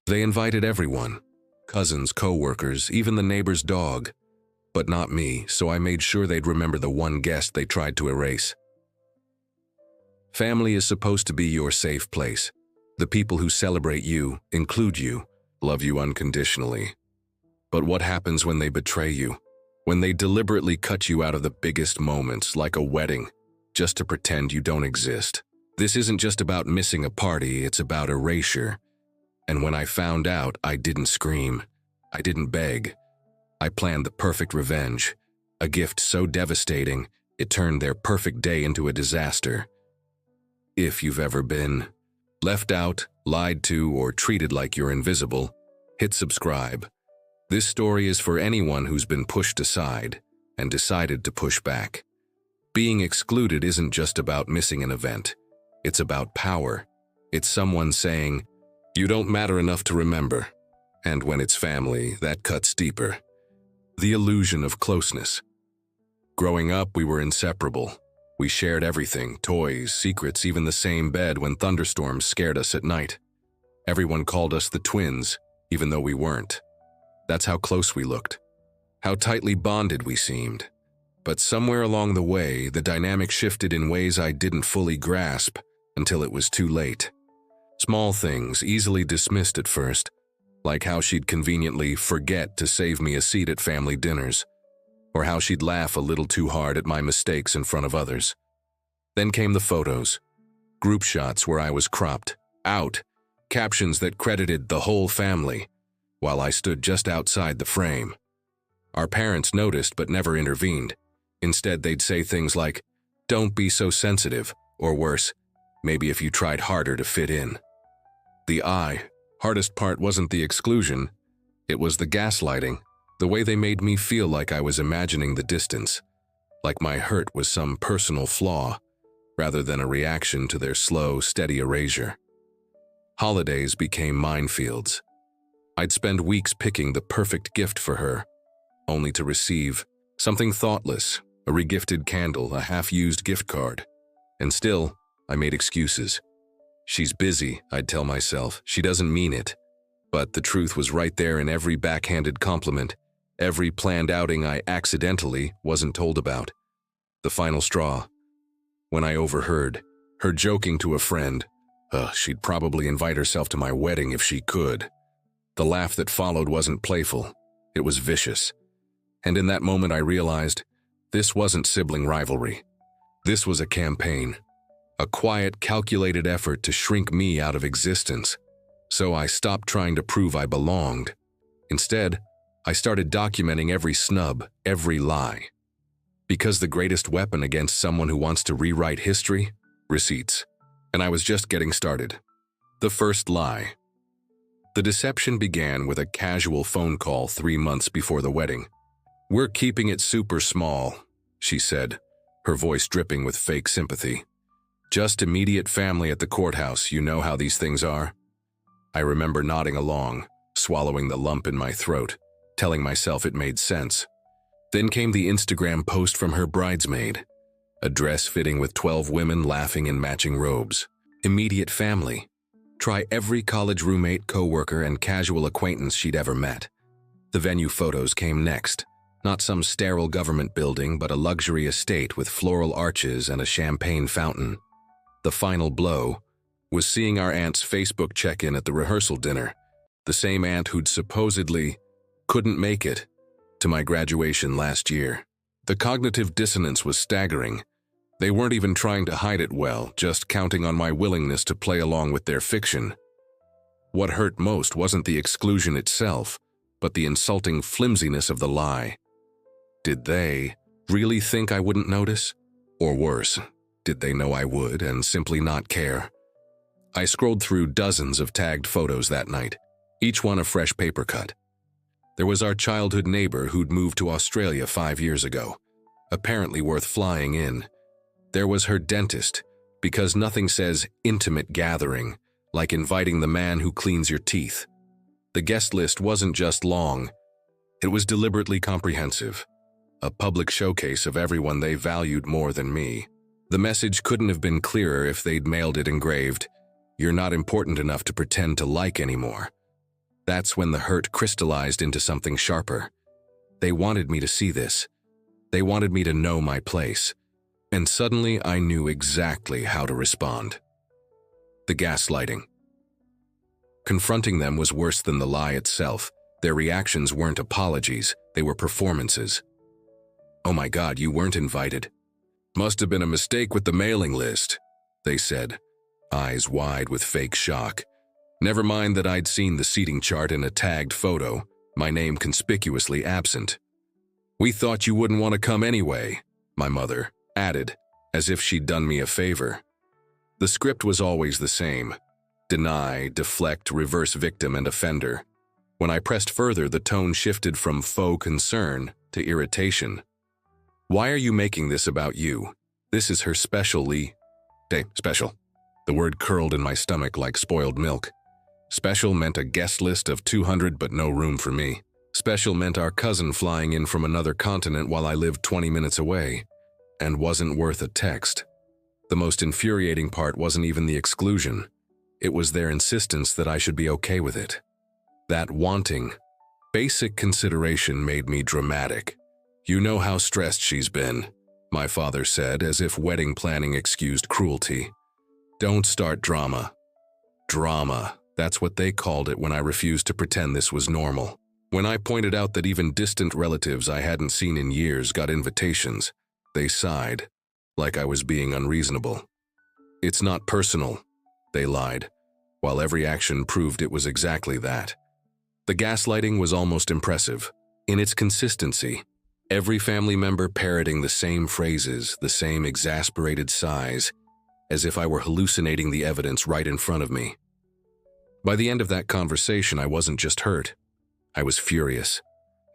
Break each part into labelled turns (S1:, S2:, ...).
S1: They invited everyone, cousins, co-workers, even the neighbor's dog, but not me, so I made sure they'd remember the one guest they tried to erase. Family is supposed to be your safe place. The people who celebrate you, include you, love you unconditionally. But what happens when they betray you? When they deliberately cut you out of the biggest moments, like a wedding, just to pretend you don't exist? This isn't just about missing a party, it's about erasure. And when I found out, I didn't scream. I didn't beg. I planned the perfect revenge, a gift so devastating, it turned their perfect day into a disaster. If you've ever been left out, lied to, or treated like you're invisible, hit subscribe. This story is for anyone who's been pushed aside and decided to push back. Being excluded isn't just about missing an event. It's about power. It's someone saying, "You don't matter enough to remember." And when it's family, that cuts deeper. The illusion of closeness. Growing up, we were inseparable. We shared everything, toys, secrets, even the same bed when thunderstorms scared us at night. Everyone called us the twins, even though we weren't. That's how close we looked, how tightly bonded we seemed. But somewhere along the way, the dynamic shifted in ways I didn't fully grasp until it was too late. Small things, easily dismissed at first, like how she'd conveniently forget to save me a seat at family dinners, or how she'd laugh a little too hard at my mistakes in front of others. Then came the photos, group shots where I was cropped out, captions that credited the whole family, while I stood just outside the frame. Our parents noticed but never intervened. Instead, they'd say things like, "Don't be so sensitive," or worse, "Maybe if you tried harder to fit in." The hardest part wasn't the exclusion, it was the gaslighting, the way they made me feel like I was imagining the distance, like my hurt was some personal flaw, rather than a reaction to their slow, steady erasure. Holidays became minefields. I'd spend weeks picking the perfect gift for her, only to receive something thoughtless, a regifted candle, a half-used gift card. And still, I made excuses. "She's busy," I'd tell myself. "She doesn't mean it." But the truth was right there in every backhanded compliment, every planned outing I accidentally wasn't told about. The final straw, when I overheard her joking to a friend, she'd probably invite herself to my wedding if she could. The laugh that followed wasn't playful, it was vicious. And in that moment I realized, this wasn't sibling rivalry. This was a campaign. A quiet, calculated effort to shrink me out of existence. So I stopped trying to prove I belonged. Instead, I started documenting every snub, every lie. Because the greatest weapon against someone who wants to rewrite history? Receipts. And I was just getting started. The first lie. The deception began with a casual phone call 3 months before the wedding. "We're keeping it super small," she said, her voice dripping with fake sympathy. "Just immediate family at the courthouse, you know how these things are." I remember nodding along, swallowing the lump in my throat, telling myself it made sense. Then came the Instagram post from her bridesmaid, a dress fitting with 12 women laughing in matching robes. Immediate family. Try every college roommate, coworker, and casual acquaintance she'd ever met. The venue photos came next. Not some sterile government building, but a luxury estate with floral arches and a champagne fountain. The final blow was seeing our aunt's Facebook check-in at the rehearsal dinner, the same aunt who'd supposedly couldn't make it to my graduation last year. The cognitive dissonance was staggering. They weren't even trying to hide it well, just counting on my willingness to play along with their fiction. What hurt most wasn't the exclusion itself, but the insulting flimsiness of the lie. Did they really think I wouldn't notice? Or worse, did they know I would and simply not care? I scrolled through dozens of tagged photos that night, each one a fresh paper cut. There was our childhood neighbor who'd moved to Australia 5 years ago, apparently worth flying in. There was her dentist, because nothing says intimate gathering like inviting the man who cleans your teeth. The guest list wasn't just long, it was deliberately comprehensive, a public showcase of everyone they valued more than me. The message couldn't have been clearer if they'd mailed it engraved, "You're not important enough to pretend to like anymore." That's when the hurt crystallized into something sharper. They wanted me to see this. They wanted me to know my place. And suddenly I knew exactly how to respond. The gaslighting. Confronting them was worse than the lie itself. Their reactions weren't apologies, they were performances. "Oh my God, you weren't invited." "Must have been a mistake with the mailing list," they said, eyes wide with fake shock. Never mind that I'd seen the seating chart in a tagged photo, my name conspicuously absent. "We thought you wouldn't want to come anyway," my mother added, as if she'd done me a favor. The script was always the same: deny, deflect, reverse victim and offender. When I pressed further, the tone shifted from faux concern to irritation. "Why are you making this about you? This is her special. The word curled in my stomach like spoiled milk. Special meant a guest list of 200 but no room for me. Special meant our cousin flying in from another continent while I lived 20 minutes away, and wasn't worth a text. The most infuriating part wasn't even the exclusion. It was their insistence that I should be okay with it. That wanting, basic consideration made me dramatic. "You know how stressed she's been," my father said, as if wedding planning excused cruelty. "Don't start drama." Drama, that's what they called it when I refused to pretend this was normal. When I pointed out that even distant relatives I hadn't seen in years got invitations, they sighed, like I was being unreasonable. "It's not personal," they lied, while every action proved it was exactly that. The gaslighting was almost impressive, in its consistency. Every family member parroting the same phrases, the same exasperated sighs, as if I were hallucinating the evidence right in front of me. By the end of that conversation, I wasn't just hurt. I was furious.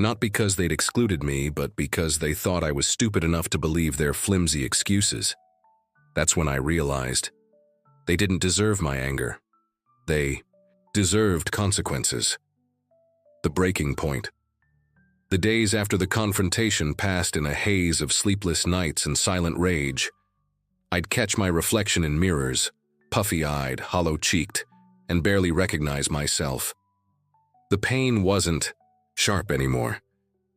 S1: Not because they'd excluded me, but because they thought I was stupid enough to believe their flimsy excuses. That's when I realized they didn't deserve my anger. They deserved consequences. The breaking point. The days after the confrontation passed in a haze of sleepless nights and silent rage. I'd catch my reflection in mirrors, puffy-eyed, hollow-cheeked, and barely recognize myself. The pain wasn't sharp anymore.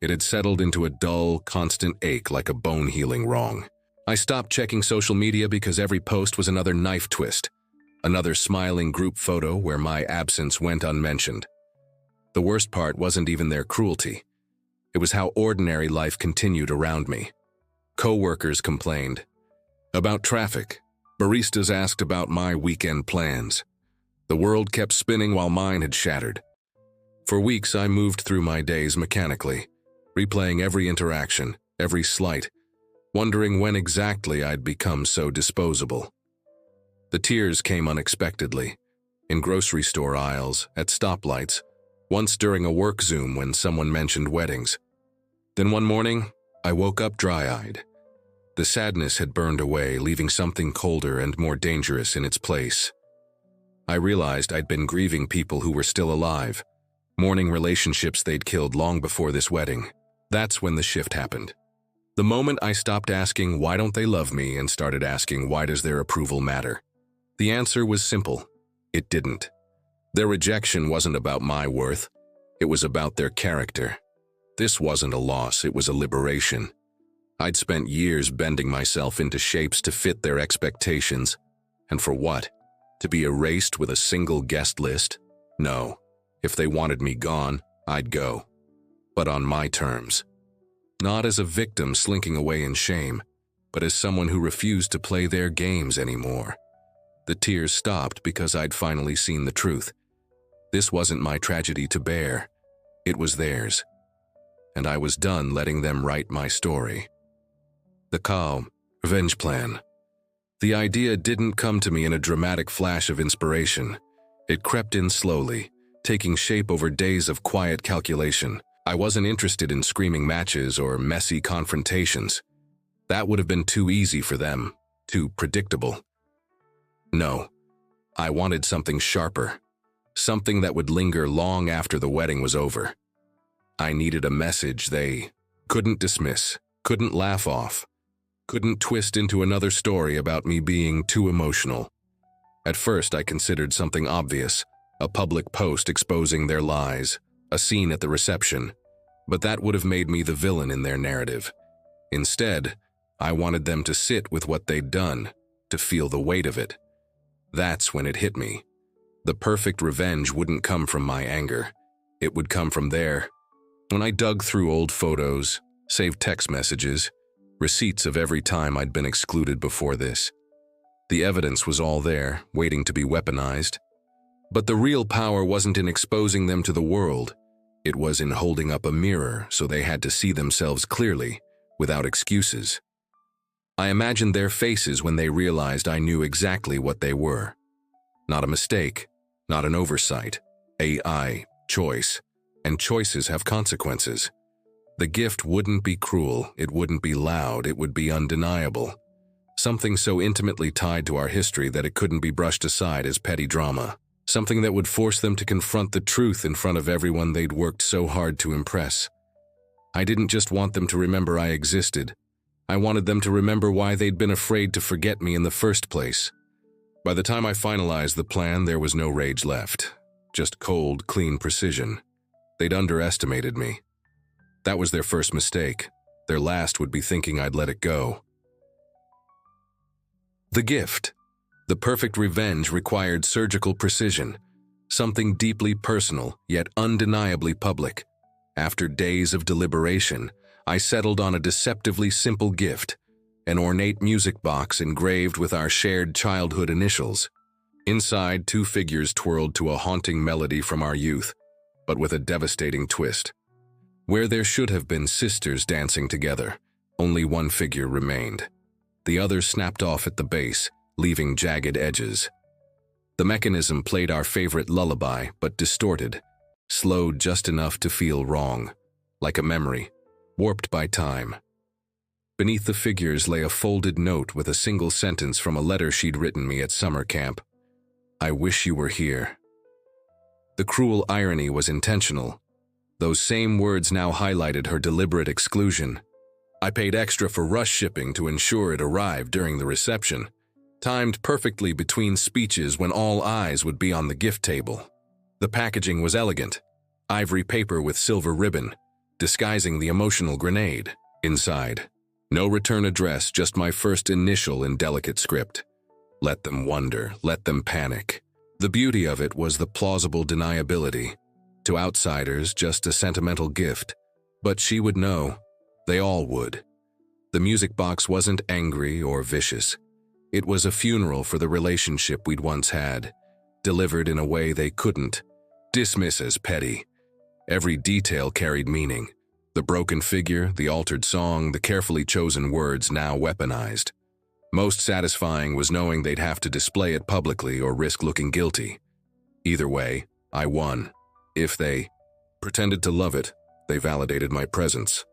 S1: It had settled into a dull, constant ache like a bone-healing wrong. I stopped checking social media because every post was another knife twist, another smiling group photo where my absence went unmentioned. The worst part wasn't even their cruelty. It was how ordinary life continued around me. Co-workers complained about traffic. Baristas asked about my weekend plans. The world kept spinning while mine had shattered. For weeks, I moved through my days mechanically, replaying every interaction, every slight, wondering when exactly I'd become so disposable. The tears came unexpectedly, in grocery store aisles, at stoplights, once during a work Zoom when someone mentioned weddings. Then one morning, I woke up dry-eyed. The sadness had burned away, leaving something colder and more dangerous in its place. I realized I'd been grieving people who were still alive, mourning relationships they'd killed long before this wedding. That's when the shift happened. The moment I stopped asking, "Why don't they love me?" and started asking, "Why does their approval matter?" The answer was simple. It didn't. Their rejection wasn't about my worth. It was about their character. This wasn't a loss, it was a liberation. I'd spent years bending myself into shapes to fit their expectations. And for what? To be erased with a single guest list? No. If they wanted me gone, I'd go. But on my terms. Not as a victim slinking away in shame, but as someone who refused to play their games anymore. The tears stopped because I'd finally seen the truth. This wasn't my tragedy to bear. It was theirs. And I was done letting them write my story. The calm, revenge plan. The idea didn't come to me in a dramatic flash of inspiration. It crept in slowly, taking shape over days of quiet calculation. I wasn't interested in screaming matches or messy confrontations. That would have been too easy for them, too predictable. No, I wanted something sharper, something that would linger long after the wedding was over. I needed a message they couldn't dismiss, couldn't laugh off, couldn't twist into another story about me being too emotional. At first, I considered something obvious, a public post exposing their lies, a scene at the reception. But that would have made me the villain in their narrative. Instead, I wanted them to sit with what they'd done, to feel the weight of it. That's when it hit me. The perfect revenge wouldn't come from my anger. It would come from there. When I dug through old photos, saved text messages, receipts of every time I'd been excluded before this. The evidence was all there, waiting to be weaponized. But the real power wasn't in exposing them to the world. It was in holding up a mirror so they had to see themselves clearly, without excuses. I imagined their faces when they realized I knew exactly what they were. Not a mistake, not an oversight, AI, choice, and choices have consequences. The gift wouldn't be cruel, it wouldn't be loud, it would be undeniable. Something so intimately tied to our history that it couldn't be brushed aside as petty drama. Something that would force them to confront the truth in front of everyone they'd worked so hard to impress. I didn't just want them to remember I existed. I wanted them to remember why they'd been afraid to forget me in the first place. By the time I finalized the plan, there was no rage left. Just cold, clean precision. They'd underestimated me. That was their first mistake. Their last would be thinking I'd let it go. The gift. The perfect revenge required surgical precision, something deeply personal, yet undeniably public. After days of deliberation, I settled on a deceptively simple gift, an ornate music box engraved with our shared childhood initials. Inside, 2 figures twirled to a haunting melody from our youth, but with a devastating twist. Where there should have been sisters dancing together, only one figure remained. The other snapped off at the base, leaving jagged edges. The mechanism played our favorite lullaby, but distorted, slowed just enough to feel wrong, like a memory, warped by time. Beneath the figures lay a folded note with a single sentence from a letter she'd written me at summer camp. I wish you were here. The cruel irony was intentional. Those same words now highlighted her deliberate exclusion. I paid extra for rush shipping to ensure it arrived during the reception, timed perfectly between speeches when all eyes would be on the gift table. The packaging was elegant, ivory paper with silver ribbon, disguising the emotional grenade. Inside, no return address, just my first initial in delicate script. Let them wonder, let them panic. The beauty of it was the plausible deniability. To outsiders, just a sentimental gift. But she would know. They all would. The music box wasn't angry or vicious. It was a funeral for the relationship we'd once had, delivered in a way they couldn't dismiss as petty. Every detail carried meaning. The broken figure, the altered song, the carefully chosen words now weaponized. Most satisfying was knowing they'd have to display it publicly or risk looking guilty. Either way, I won. If they pretended to love it, they validated my presence.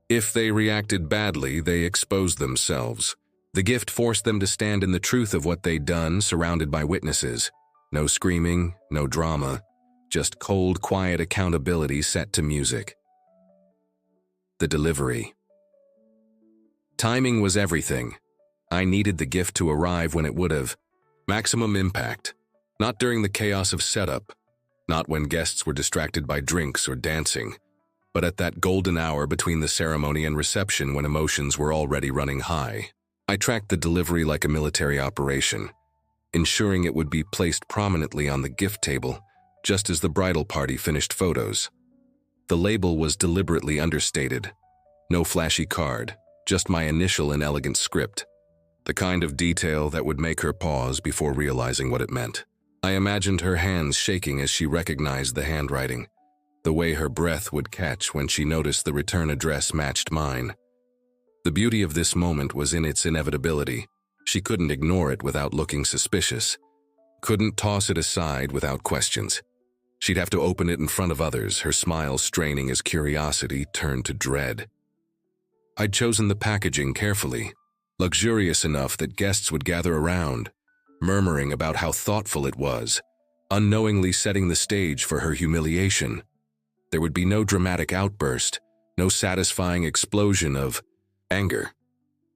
S1: If they reacted badly, they exposed themselves. The gift forced them to stand in the truth of what they'd done, surrounded by witnesses. No screaming, no drama, just cold, quiet accountability set to music. The delivery. Timing was everything. I needed the gift to arrive when it would have. Maximum impact. Not during the chaos of setup. Not when guests were distracted by drinks or dancing. But at that golden hour between the ceremony and reception when emotions were already running high. I tracked the delivery like a military operation, ensuring it would be placed prominently on the gift table, just as the bridal party finished photos. The label was deliberately understated. No flashy card, just my initial and elegant script. The kind of detail that would make her pause before realizing what it meant. I imagined her hands shaking as she recognized the handwriting, the way her breath would catch when she noticed the return address matched mine. The beauty of this moment was in its inevitability. She couldn't ignore it without looking suspicious. Couldn't toss it aside without questions. She'd have to open it in front of others, her smile straining as curiosity turned to dread. I'd chosen the packaging carefully, luxurious enough that guests would gather around, murmuring about how thoughtful it was, unknowingly setting the stage for her humiliation. There would be no dramatic outburst, no satisfying explosion of anger,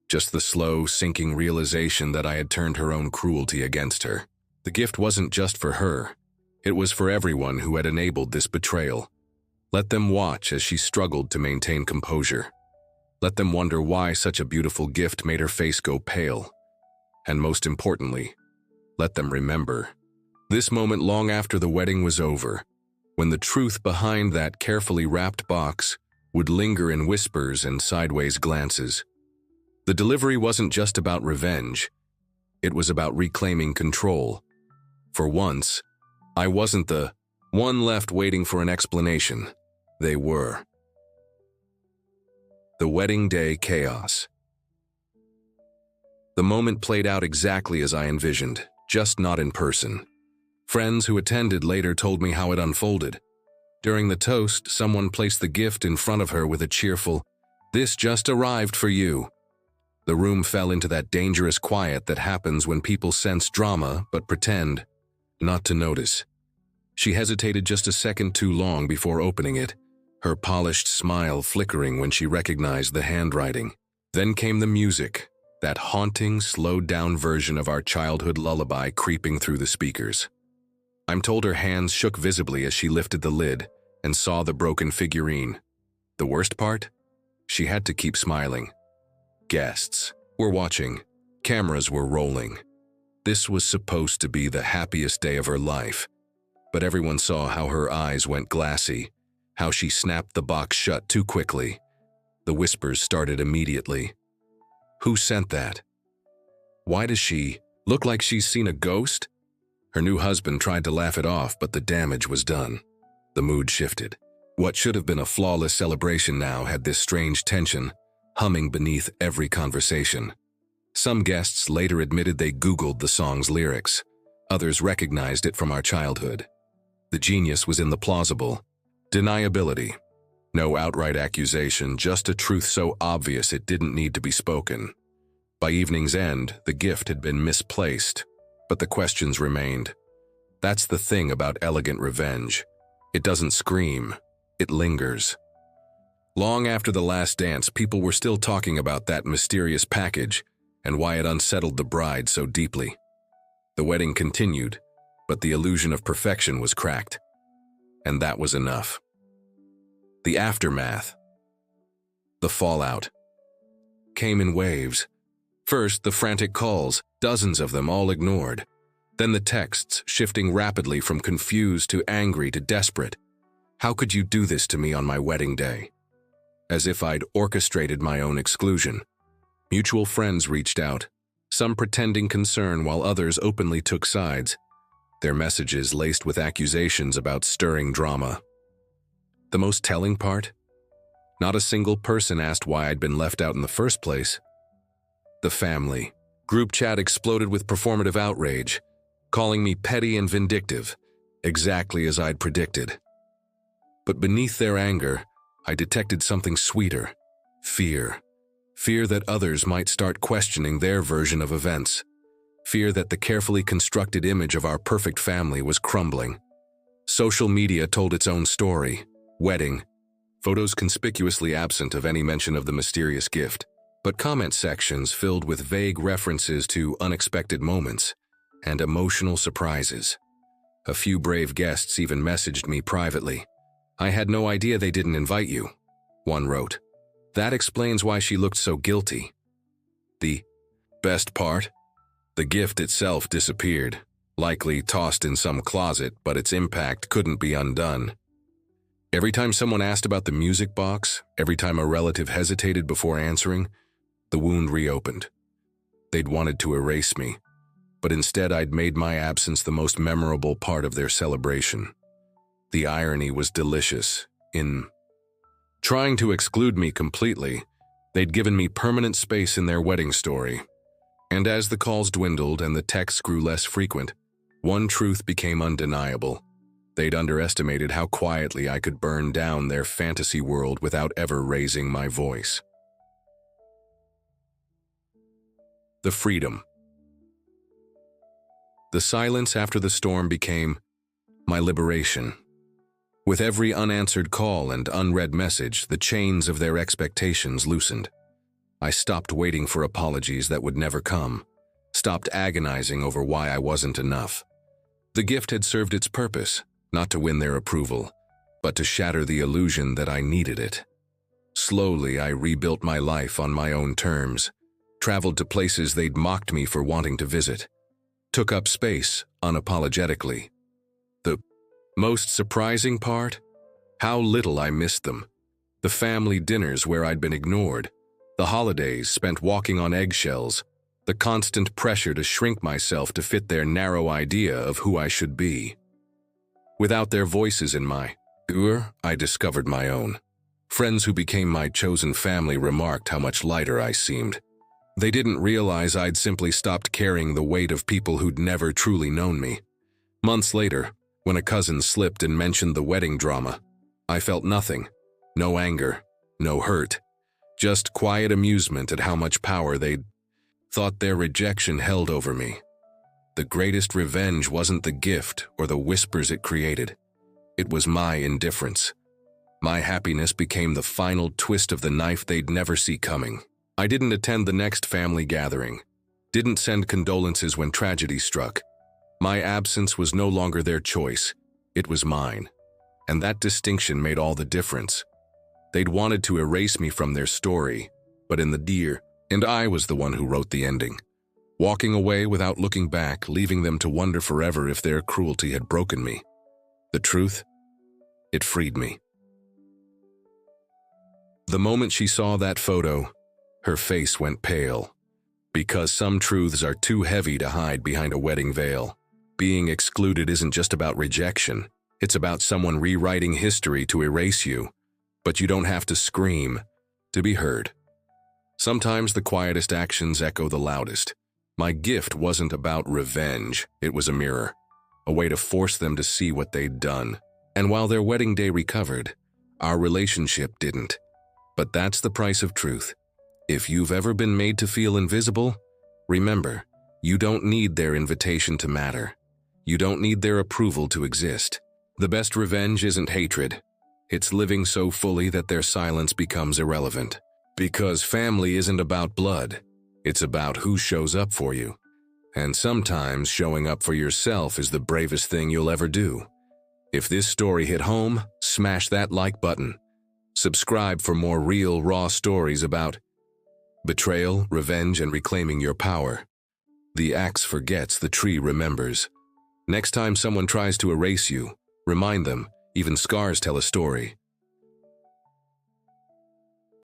S1: just the slow, sinking realization that I had turned her own cruelty against her. The gift wasn't just for her. It was for everyone who had enabled this betrayal. Let them watch as she struggled to maintain composure. Let them wonder why such a beautiful gift made her face go pale. And most importantly, let them remember this moment long after the wedding was over, when the truth behind that carefully wrapped box would linger in whispers and sideways glances. The delivery wasn't just about revenge. It was about reclaiming control. For once, I wasn't the one left waiting for an explanation. They were. The wedding day chaos. The moment played out exactly as I envisioned, just not in person. Friends who attended later told me how it unfolded. During the toast, someone placed the gift in front of her with a cheerful, "This just arrived for you." The room fell into that dangerous quiet that happens when people sense drama but pretend not to notice. She hesitated just a second too long before opening it, her polished smile flickering when she recognized the handwriting. Then came the music, that haunting, slowed-down version of our childhood lullaby creeping through the speakers. I'm told her hands shook visibly as she lifted the lid and saw the broken figurine. The worst part? She had to keep smiling. Guests were watching. Cameras were rolling. This was supposed to be the happiest day of her life, but everyone saw how her eyes went glassy, how she snapped the box shut too quickly. The whispers started immediately. Who sent that? Why does she look like she's seen a ghost? Her new husband tried to laugh it off, but the damage was done. The mood shifted. What should have been a flawless celebration now had this strange tension humming beneath every conversation. Some guests later admitted they Googled the song's lyrics. Others recognized it from our childhood. The genius was in the plausible deniability. No outright accusation, just a truth so obvious it didn't need to be spoken. By evening's end, the gift had been misplaced, but the questions remained. That's the thing about elegant revenge. It doesn't scream, it lingers. Long after the last dance, people were still talking about that mysterious package and why it unsettled the bride so deeply. The wedding continued, but the illusion of perfection was cracked. And that was enough. The aftermath, the fallout, came in waves. First, the frantic calls, dozens of them all ignored. Then the texts, shifting rapidly from confused to angry to desperate. How could you do this to me on my wedding day? As if I'd orchestrated my own exclusion. Mutual friends reached out, some pretending concern while others openly took sides, their messages laced with accusations about stirring drama. The most telling part? Not a single person asked why I'd been left out in the first place. The family group chat exploded with performative outrage, calling me petty and vindictive, exactly as I'd predicted. But beneath their anger, I detected something sweeter: fear. Fear that others might start questioning their version of events. Fear that the carefully constructed image of our perfect family was crumbling. Social media told its own story. Wedding. Photos conspicuously absent of any mention of the mysterious gift, but comment sections filled with vague references to unexpected moments and emotional surprises. A few brave guests even messaged me privately. "I had no idea they didn't invite you," one wrote. "That explains why she looked so guilty." The best part? The gift itself disappeared, likely tossed in some closet, but its impact couldn't be undone. Every time someone asked about the music box, every time a relative hesitated before answering, the wound reopened. They'd wanted to erase me, but instead I'd made my absence the most memorable part of their celebration. The irony was delicious. In trying to exclude me completely, they'd given me permanent space in their wedding story. And as the calls dwindled and the texts grew less frequent, one truth became undeniable. They'd underestimated how quietly I could burn down their fantasy world without ever raising my voice. The freedom. The silence after the storm became my liberation. With every unanswered call and unread message, the chains of their expectations loosened. I stopped waiting for apologies that would never come, stopped agonizing over why I wasn't enough. The gift had served its purpose, not to win their approval, but to shatter the illusion that I needed it. Slowly, I rebuilt my life on my own terms, traveled to places they'd mocked me for wanting to visit, took up space unapologetically. The most surprising part? How little I missed them. The family dinners where I'd been ignored, the holidays spent walking on eggshells, the constant pressure to shrink myself to fit their narrow idea of who I should be. Without their voices in my ear, I discovered my own. Friends who became my chosen family remarked how much lighter I seemed. They didn't realize I'd simply stopped carrying the weight of people who'd never truly known me. Months later, when a cousin slipped and mentioned the wedding drama, I felt nothing. No anger, no hurt. Just quiet amusement at how much power they'd thought their rejection held over me. The greatest revenge wasn't the gift or the whispers it created. It was my indifference. My happiness became the final twist of the knife they'd never see coming. I didn't attend the next family gathering, didn't send condolences when tragedy struck. My absence was no longer their choice, it was mine. And that distinction made all the difference. They'd wanted to erase me from their story, but in the dear, and I was the one who wrote the ending. Walking away without looking back, leaving them to wonder forever if their cruelty had broken me. The truth? It freed me. The moment she saw that photo, her face went pale. Because some truths are too heavy to hide behind a wedding veil. Being excluded isn't just about rejection. It's about someone rewriting history to erase you. But you don't have to scream to be heard. Sometimes the quietest actions echo the loudest. My gift wasn't about revenge, it was a mirror. A way to force them to see what they'd done. And while their wedding day recovered, our relationship didn't. But that's the price of truth. If you've ever been made to feel invisible, remember, you don't need their invitation to matter. You don't need their approval to exist. The best revenge isn't hatred. It's living so fully that their silence becomes irrelevant. Because family isn't about blood. It's about who shows up for you. And sometimes showing up for yourself is the bravest thing you'll ever do. If this story hit home, smash that like button. Subscribe for more real, raw stories about betrayal, revenge, and reclaiming your power. The axe forgets, the tree remembers. Next time someone tries to erase you, remind them, even scars tell a story.